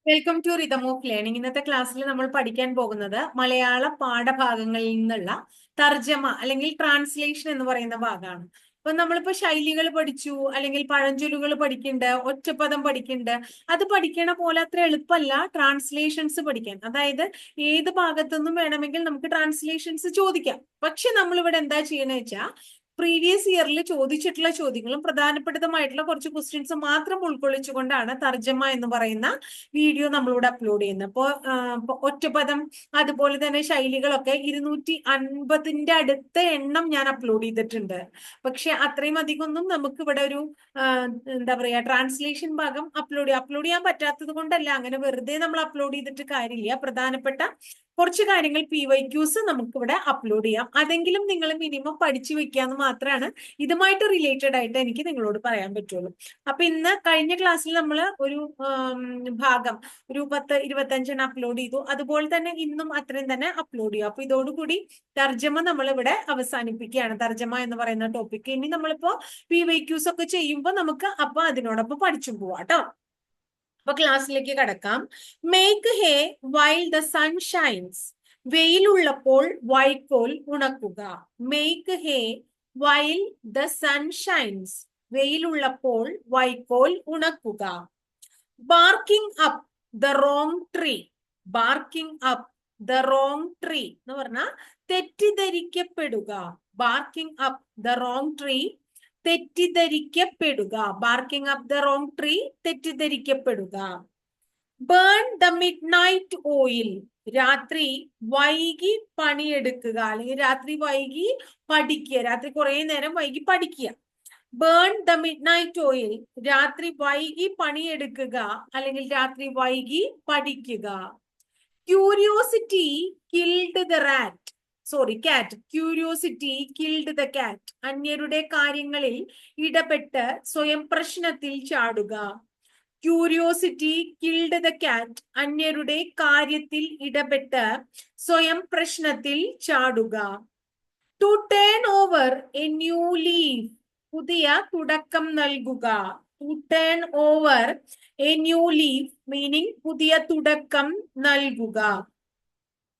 Welcome to rhythm of learning. ഇന്നത്തെ ക്ലാസ്സിൽ നമ്മൾ പഠിക്കാൻ പോകുന്നത് മലയാള പാഠഭാഗങ്ങളിൽ നിന്നുള്ള തർജ്ജമ അല്ലെങ്കിൽ ട്രാൻസ്ലേഷൻ എന്ന് പറയുന്ന ഭാഗമാണ്. ഇപ്പൊ നമ്മളിപ്പോ ശൈലികൾ പഠിച്ചു, അല്ലെങ്കിൽ പഴഞ്ചൊല്ലുകൾ പഠിക്കുന്നുണ്ട്, ഒറ്റപ്പദം പഠിക്കുന്നുണ്ട്. അത് പഠിക്കണ പോലെ അത്ര എളുപ്പമല്ല ട്രാൻസ്ലേഷൻസ് പഠിക്കാൻ. അതായത് ഏത് ഭാഗത്തുനിന്നും വേണമെങ്കിൽ നമുക്ക് ട്രാൻസ്ലേഷൻസ് ചോദിക്കാം. പക്ഷെ നമ്മളിവിടെ എന്താ ചെയ്യണമെന്ന് വെച്ചാൽ പ്രീവിയസ് ഇയറിൽ ചോദിച്ചിട്ടുള്ള ചോദ്യങ്ങളും പ്രധാനപ്പെട്ടതുമായിട്ടുള്ള കുറച്ച് ക്വസ്റ്റ്യൻസ് മാത്രം ഉൾക്കൊള്ളിച്ചുകൊണ്ടാണ് തർജ്ജമ എന്ന് പറയുന്ന വീഡിയോ നമ്മളിവിടെ അപ്ലോഡ് ചെയ്യുന്നത്. ഇപ്പോൾ ഒറ്റപ്പദം അതുപോലെ തന്നെ ശൈലികളൊക്കെ 250 അടുത്ത എണ്ണം ഞാൻ അപ്ലോഡ് ചെയ്തിട്ടുണ്ട്. പക്ഷെ അത്രയും അധികം ഒന്നും നമുക്ക് ഇവിടെ ഒരു എന്താ പറയാ ട്രാൻസ്ലേഷൻ ഭാഗം അപ്ലോഡ് ചെയ്യാൻ പറ്റാത്തത് കൊണ്ടല്ല, അങ്ങനെ വെറുതെ നമ്മൾ അപ്ലോഡ് ചെയ്തിട്ട് കാര്യമില്ല. പ്രധാനപ്പെട്ട കുറച്ച് കാര്യങ്ങൾ PYQs നമുക്കിവിടെ അപ്ലോഡ് ചെയ്യാം. അതെങ്കിലും നിങ്ങൾ മിനിമം പഠിച്ചു വെക്കാന്ന് മാത്രമാണ് ഇതുമായിട്ട് റിലേറ്റഡ് ആയിട്ട് എനിക്ക് നിങ്ങളോട് പറയാൻ പറ്റുള്ളൂ. അപ്പൊ ഇന്ന് കഴിഞ്ഞ ക്ലാസ്സിൽ നമ്മൾ ഒരു ഭാഗം ഒരു 10-25 അപ്ലോഡ് ചെയ്തു. അതുപോലെ തന്നെ ഇന്നും അത്രയും തന്നെ അപ്ലോഡ് ചെയ്യും. അപ്പൊ ഇതോടുകൂടി തർജ്ജമ നമ്മൾ ഇവിടെ അവസാനിപ്പിക്കുകയാണ്. തർജ്ജമ എന്ന് പറയുന്ന ടോപ്പിക് ഇനി നമ്മളിപ്പോ PYQs ഒക്കെ ചെയ്യുമ്പോൾ നമുക്ക് അപ്പൊ അതിനോടൊപ്പം പഠിച്ചും പോവാം കേട്ടോ. അപ്പൊ ക്ലാസ്സിലേക്ക് കടക്കാം. Make hay while the sun shines. വെയിലുള്ളപ്പോൾ വൈക്കോൽ ഉണക്കുക. Make hay while the sun shines. വെയിലുള്ളപ്പോൾ വൈക്കോൽ ഉണക്കുക. Barking up the wrong tree. Barking up the wrong tree എന്ന് പറഞ്ഞാൽ തെറ്റിദ്ധരിക്കപ്പെടുക. Barking up the wrong tree തെറ്റിദ്ധരിക്കപ്പെടുക. Barking up the wrong tree തെറ്റിദ്ധരിക്കപ്പെടുക. Burn the midnight oil. രാത്രി വൈകി പണിയെടുക്കുക, അല്ലെങ്കിൽ രാത്രി വൈകി പഠിക്കുക. രാത്രി കുറെ നേരം വൈകി പഠിക്കുക. Burn the midnight oil. രാത്രി വൈകി പണിയെടുക്കുക, അല്ലെങ്കിൽ രാത്രി വൈകി പഠിക്കുക. Curiosity killed the rat. Cat. Curiosity killed the cat. അന്യരുടെ കാര്യങ്ങളിൽ ഇടപെട്ട് സ്വയം പ്രശ്നത്തിൽ ചാടുക. Curiosity killed the cat. അന്യരുടെ കാര്യത്തിൽ ഇടപെട്ട് സ്വയം പ്രശ്നത്തിൽ ചാടുക. To turn over a new leaf. പുതിയ തുടക്കം നൽകുക. To turn over a new leaf meaning പുതിയ തുടക്കം നൽകുക.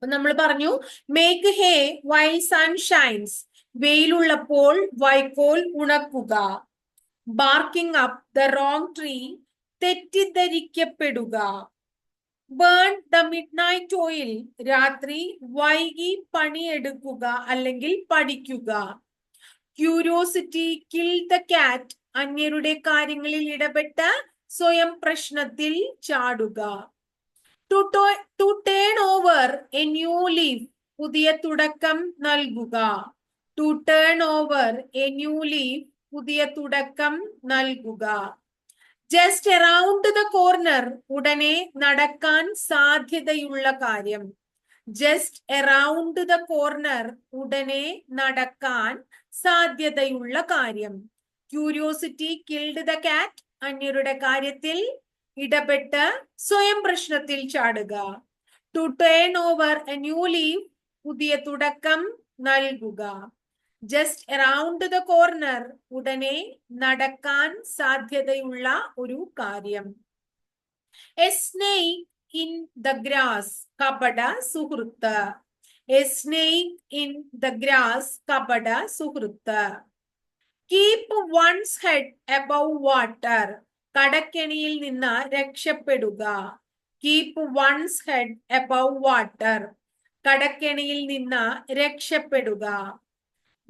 നമ്മൾ പറഞ്ഞു make hay while sun shines. വെയിലുള്ളപ്പോൾ വൈക്കോൽ ഉണക്കുക. Barking up the wrong tree തെറ്റിദ്ധരിക്കപ്പെടുക. Burn the midnight oil. രാത്രി വൈകി പണിയെടുക്കുക അല്ലെങ്കിൽ പഠിക്കുക. Curiosity kill the cat. അന്യരുടെ കാര്യങ്ങളിൽ ഇടപെട്ട് സ്വയം പ്രശ്നത്തിൽ ചാടുക. To turn over a new leaf. പുതിയ തുടക്കം നൽകുക. To turn over a new leaf പുതിയ തുടക്കം നൽകുക. Just around the corner. ഉടനെ നടക്കാൻ സാധ്യതയുള്ള കാര്യം. Just around the corner. ഉടനെ നടക്കാൻ സാധ്യതയുള്ള കാര്യം. Curiosity killed the cat. അന്യരുടെ കാര്യത്തിൽ ഇടപെട്ട് സ്വയം പ്രശ്നത്തിൽ ചാടുക. To turn over a new leaf പുതിയ തുടക്കം നൽകുക. Just around the corner. ഉടനെ നടക്കാൻ സാധ്യതയുള്ള ഒരു കാര്യം. A snake in the grass. കപട സുഹൃത്ത്. A snake in the grass. കപട സുഹൃത്ത്. Keep one's head above water. കടക്കെണിയിൽ നിന്ന് രക്ഷപ്പെടുക. Keep one's head above water. കടക്കെണിയിൽ നിന്ന് രക്ഷപ്പെടുക.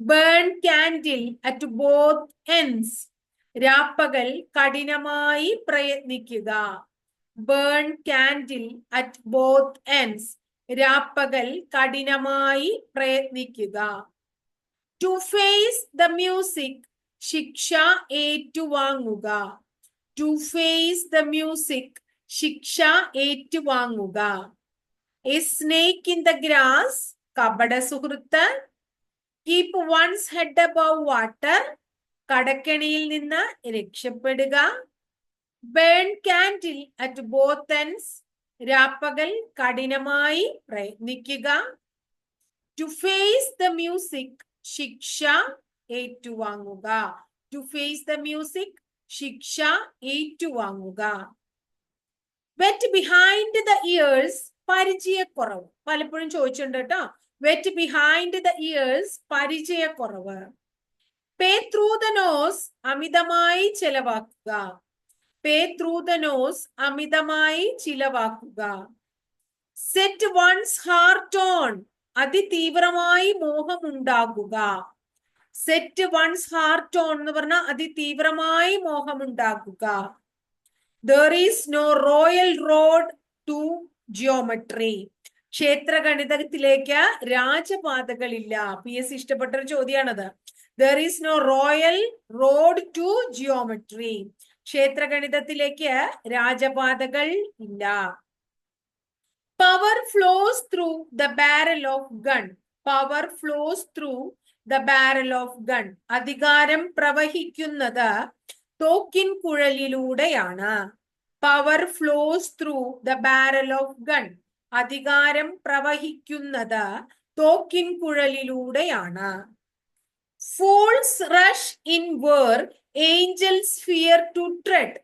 Burn candle at both ends. രാപ്പകൽ കഠിനമായി പ്രയത്നിക്കുക. Burn candle at both ends. രാപ്പകൽ കഠിനമായി പ്രയത്നിക്കുക. To face the music. ശിക്ഷ ഏറ്റുവാങ്ങുക. To face the music. ശിക്ഷ ഏറ്റുവാങ്ങുക. A snake in the grass. കപട സുഹൃത്ത്. Keep one's head above water. കടക്കെണിയിൽ നിന്ന് രക്ഷപ്പെടുക. Burn candle at both ends. രാപ്പകൽ കഠിനമായി പ്രയത്നിക്കുക. To face the music. ശിക്ഷ ഏറ്റുവാങ്ങുക. To face the music. ശിക്ഷ ഏറ്റുവാങ്ങുക. വെറ്റ് ബിഹൈൻഡ് ദ ഇയേഴ്സ് പരിചയക്കുറവ്. പലപ്പോഴും ചോദിച്ചിട്ടുണ്ട് കേട്ടോ. വെറ്റ് ബിഹൈൻഡ് ദ ഇയേഴ്സ് പരിചയക്കുറവ്. പേ ത്രൂ ദ നോസ് അമിതമായി ചെലവാക്കുക. പേ ത്രൂ ദ നോസ് അമിതമായി ചിലവാക്കുക. സെറ്റ് വൺസ് ഹാർട്ട് ഓൺ അതിതീവ്രമായി മോഹമുണ്ടാകുക. സെറ്റ് വൺസ് ഹാർട്ട് ഓൺ എന്ന് പറഞ്ഞാൽ അതിതീവ്രമായി മോഹമുണ്ടാക്കുക. There is no royal road to geometry. ക്ഷേത്രഗണിതത്തിലേക്ക് രാജപാതകളില്ല. PS ഇഷ്ടപ്പെട്ട ഒരു ചോദ്യമാണത്. There is no royal road to geometry. ക്ഷേത്രഗണിതത്തിലേക്ക് രാജപാതകൾ ഇല്ല. Power flows through the barrel of gun. Power flows through the barrel of gun. അധികാരം പ്രവഹിക്കുന്നത് തോക്കിൻ കുഴലിലൂടെയാണ്. Power flows through the barrel of gun. അധികാരം പ്രവഹിക്കുന്നത് തോക്കിൻ കുഴലിലൂടെയാണ്. Fools rush in where angels fear to tread.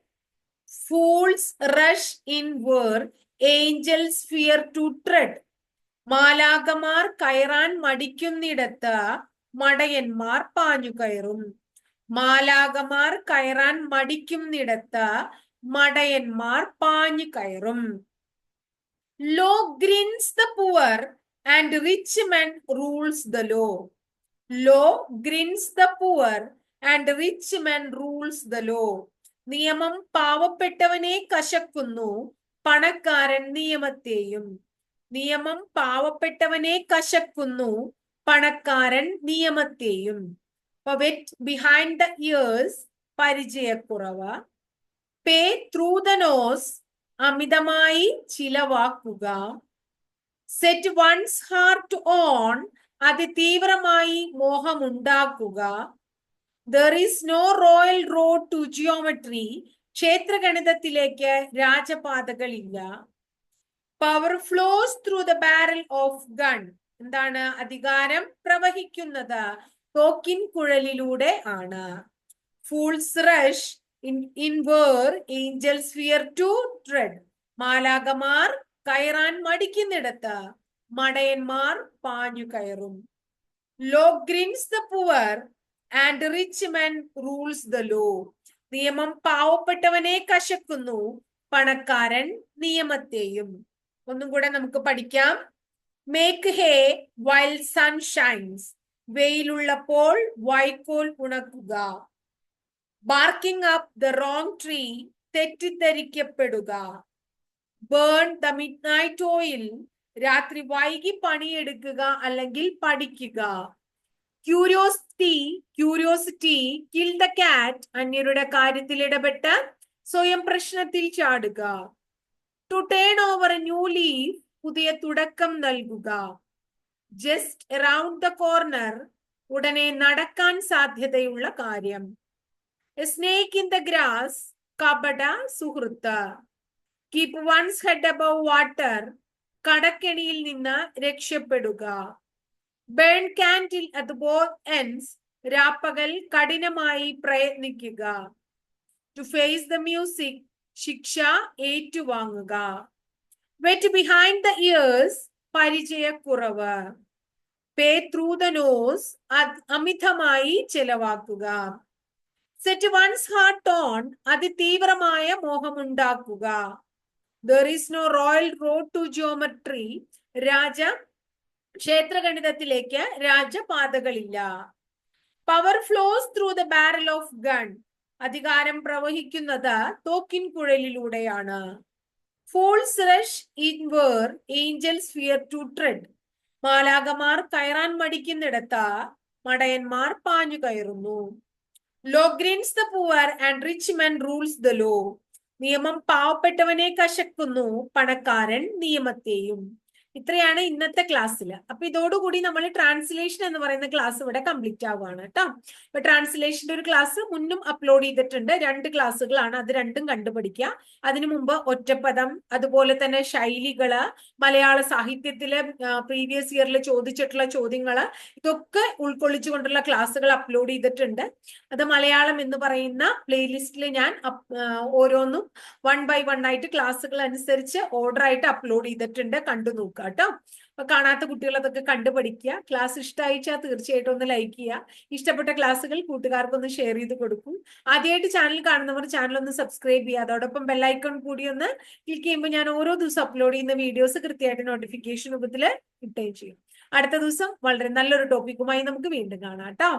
Fools rush in where angels fear to tread. മാലാകമാർ കയറാൻ മടിക്കുന്നിടത്ത് മടയന്മാർ പാഞ്ഞു കയറും. മാലാകമാർ കയറാൻ മടിക്കുന്നിടത്ത് മടയന്മാർ പാഞ്ഞു കയറും. Law grinds the poor and rich men rules the law. Law grinds the poor and rich men rules the law. നിയമം പാവപ്പെട്ടവനെ കശക്കുന്നു, പണക്കാരൻ നിയമത്തെയും. നിയമം പാവപ്പെട്ടവനെ കശക്കുന്നു, പണക്കാരൻ നിയമത്തെയും. വെറ്റ് ബിഹൈൻഡ് ദ ഇയേഴ്സ് പരിചയക്കുറവ്. പേ ത്രൂ ദ നോസ് അമിതമായി ചിലവാക്കുക. സെറ്റ് വൺസ് ഹാർട്ട് ഓൺ അതിതീവ്രമായി മോഹമുണ്ടാക്കുക. There is no royal road to geometry. ക്ഷേത്രഗണിതത്തിലേക്ക് രാജപാതകളില്ല. Power flows through the barrel of gun. എന്താണ്? അധികാരം പ്രവഹിക്കുന്നത് തോക്കിൻ കുഴലിലൂടെ ആണ്. Fools rush in where angels fear to tread. മാലാകമാർ കയറാൻ മടിക്കുന്നിടത്ത് മടയന്മാർ പാഞ്ഞു കയറും. Law grinds the poor and rich men rules the law. നിയമം പാവപ്പെട്ടവനെ കശക്കുന്നു, പണക്കാരൻ നിയമത്തെയും. ഒന്നും കൂടെ നമുക്ക് പഠിക്കാം. Make hay while sun shines. വെയിലുള്ളപ്പോൾ വൈക്കോൽ ഉണക്കുക. Barking up the wrong tree. തെറ്റിദ്ധരിക്കപ്പെടുക. Burn the midnight oil. രാത്രി വൈകി പണിയെടുക്കുക അല്ലെങ്കിൽ പഠിക്കുക. Curiosity kill the cat. അന്യരുടെ കാര്യത്തിൽ ഇടപെട്ട് സ്വയം പ്രശ്നത്തിൽ ചാടുക. To turn over a new leaf. പുതിയ തുടക്കം നൽകുക. Just around the corner. ഉടനെ നടക്കാൻ സാധ്യതയുള്ള കാര്യം. A snake in the grass. കപട സുഹൃത്ത്. Keep one's head above water. കടക്കെണിയിൽ നിന്ന് രക്ഷപ്പെടുക. Burn candle at both ends. രാപ്പകൽ കഠിനമായി പ്രയത്നിക്കുക. To face the music. ശിക്ഷ ഏറ്റുവാങ്ങുക. വെറ്റ് ബിഹൈൻഡ് ദ ഇയേഴ്സ് പരിചയക്കുറവ്. പേ ത്രൂ ദ നോസ് അമിതമായി ചെലവാക്കുക. സെറ്റ് വൺസ് ഹാർട്ട് ഓൺ അതിതീവ്രമായ മോഹമുണ്ടാക്കുക. There is no royal road to geometry. ക്ഷേത്രഗണിതത്തിലേക്ക് രാജപാതകളില്ല. Power flows through the barrel of gun. അധികാരം പ്രവഹിക്കുന്നത് തോക്കിൻ കുഴലിലൂടെയാണ്. Fools rush in where angels fear to tread. മാലാകമാർ കയറാൻ മടിക്കുന്നിടത്ത് മടയന്മാർ പാഞ്ഞു കയറുന്നു. Law grinds the poor and rich men rules the law. നിയമം പാവപ്പെട്ടവനെ കശക്കുന്നു, പണക്കാരൻ നിയമത്തെയും. ഇത്രയാണ് ഇന്നത്തെ ക്ലാസ്സിൽ. അപ്പൊ ഇതോടുകൂടി നമ്മൾ ട്രാൻസ്ലേഷൻ എന്ന് പറയുന്ന ക്ലാസ് ഇവിടെ കംപ്ലീറ്റ് ആവുകയാണ് കേട്ടോ. ഇപ്പൊ ട്രാൻസ്ലേഷന്റെ ഒരു ക്ലാസ് മുന്നും അപ്ലോഡ് ചെയ്തിട്ടുണ്ട്. 2 ക്ലാസ്സുകളാണ്, അത് രണ്ടും കണ്ടുപഠിക്കുക. അതിനു മുമ്പ് ഒറ്റപ്പദം, അതുപോലെ തന്നെ ശൈലികള്, മലയാള സാഹിത്യത്തിലെ പ്രീവിയസ് ഇയറിൽ ചോദിച്ചിട്ടുള്ള ചോദ്യങ്ങള്, ഇതൊക്കെ ഉൾക്കൊള്ളിച്ചുകൊണ്ടുള്ള ക്ലാസ്സുകൾ അപ്ലോഡ് ചെയ്തിട്ടുണ്ട്. അത് മലയാളം എന്ന് പറയുന്ന പ്ലേലിസ്റ്റിൽ ഞാൻ ഓരോന്നും 1 by 1 ആയിട്ട് ക്ലാസ്സുകൾ അനുസരിച്ച് ഓർഡർ ആയിട്ട് അപ്ലോഡ് ചെയ്തിട്ടുണ്ട്. കണ്ടു നോക്കുക കേട്ടോ. അപ്പൊ കാണാത്ത കുട്ടികൾ അതൊക്കെ കണ്ടുപഠിക്കുക. ക്ലാസ് ഇഷ്ടമായിച്ചാൽ തീർച്ചയായിട്ടും ഒന്ന് ലൈക്ക് ചെയ്യുക. ഇഷ്ടപ്പെട്ട ക്ലാസ്സുകൾ കൂട്ടുകാർക്കൊന്ന് ഷെയർ ചെയ്ത് കൊടുക്കും. ആദ്യമായിട്ട് ചാനൽ കാണുന്നവർ ചാനൽ ഒന്ന് സബ്സ്ക്രൈബ് ചെയ്യുക. അതോടൊപ്പം ബെല്ലൈക്കൺ കൂടി ഒന്ന് ക്ലിക്ക് ചെയ്യുമ്പോൾ ഞാൻ ഓരോ ദിവസം അപ്ലോഡ് ചെയ്യുന്ന വീഡിയോസ് കൃത്യമായിട്ട് നോട്ടിഫിക്കേഷൻ രൂപത്തിൽ കിട്ടുകയും ചെയ്യും. അടുത്ത ദിവസം വളരെ നല്ലൊരു ടോപ്പിക്കുമായി നമുക്ക് വീണ്ടും കാണാം കേട്ടോ.